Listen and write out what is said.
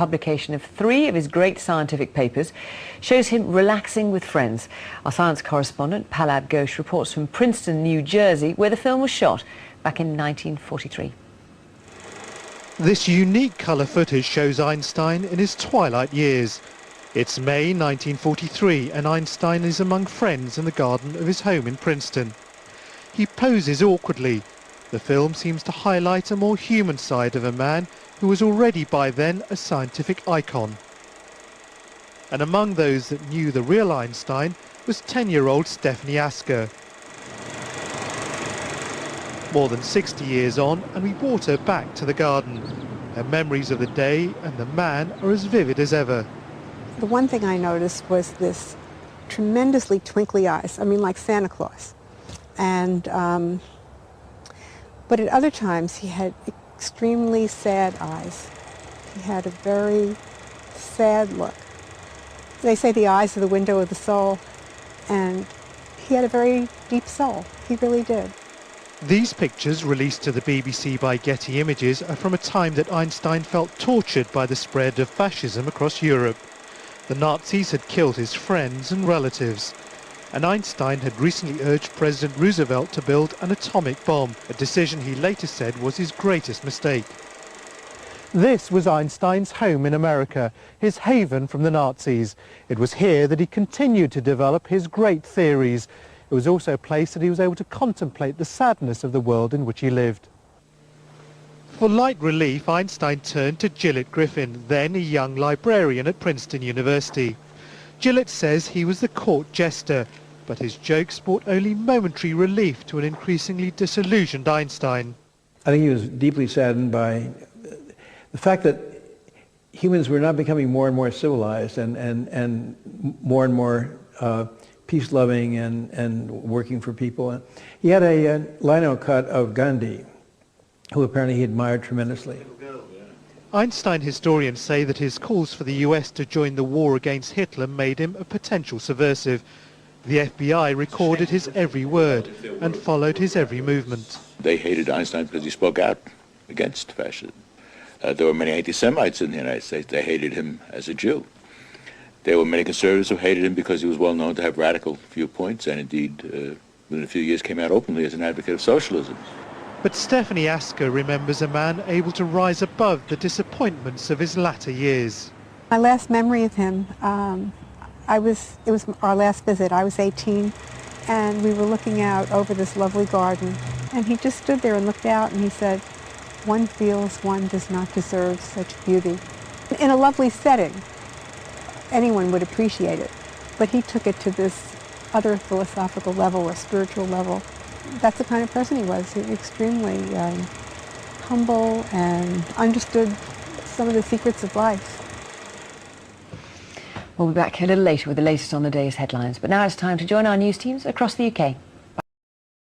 publication of 3 of his great scientific papers shows him relaxing with friends. Our science correspondent, Palab Ghosh, reports from Princeton, New Jersey, where the film was shot back in 1943. This unique colour footage shows Einstein in his twilight years. It's May 1943 and Einstein is among friends in the garden of his home in Princeton. He poses awkwardly. The film seems to highlight a more human side of a man who was already by then a scientific icon. And among those that knew the real Einstein was 10-year-old Stephanie Asker. More than 60 years on, and we brought her back to the garden. Her memories of the day and the man are as vivid as ever. The one thing I noticed was this tremendously twinkly eyes, I mean like Santa Claus. And, but at other times he had extremely sad eyes. He had a very sad look. They say the eyes are the window of the soul, and he had a very deep soul. He really did. These pictures, released to the BBC by Getty Images, are from a time that Einstein felt tortured by the spread of fascism across Europe. The Nazis had killed his friends and relatives, and Einstein had recently urged President Roosevelt to build an atomic bomb, a decision he later said was his greatest mistake. This was Einstein's home in America, his haven from the Nazis. It was here that he continued to develop his great theories. It was also a place that he was able to contemplate the sadness of the world in which he lived. For light relief, Einstein turned to Gillett Griffin, then a young librarian at Princeton University. Gillett says he was the court jester, but his jokes brought only momentary relief to an increasingly disillusioned Einstein. I think he was deeply saddened by the fact that humans were not becoming more and more civilized and more peace-loving and working for people. He had a lino cut of Gandhi, who apparently he admired tremendously. Einstein historians say that his calls for the US to join the war against Hitler made him a potential subversive. The FBI recorded his every word and followed his every movement. They hated Einstein because he spoke out against fascism. There were many anti-Semites in the United States. They hated him as a Jew. There were many conservatives who hated him because he was well known to have radical viewpoints and indeed within a few years came out openly as an advocate of socialism. But Stephanie Asker remembers a man able to rise above the disappointments of his latter years. My last memory of him, it was our last visit. I was 18 and we were looking out over this lovely garden and he just stood there and looked out and he said, "One feels one does not deserve such beauty." In a lovely setting, anyone would appreciate it, but he took it to this other philosophical level or spiritual level. That's the kind of person he was. He was extremely humble and understood some of the secrets of life. We'll be back a little later with the latest on the day's headlines, but now it's time to join our news teams across the UK.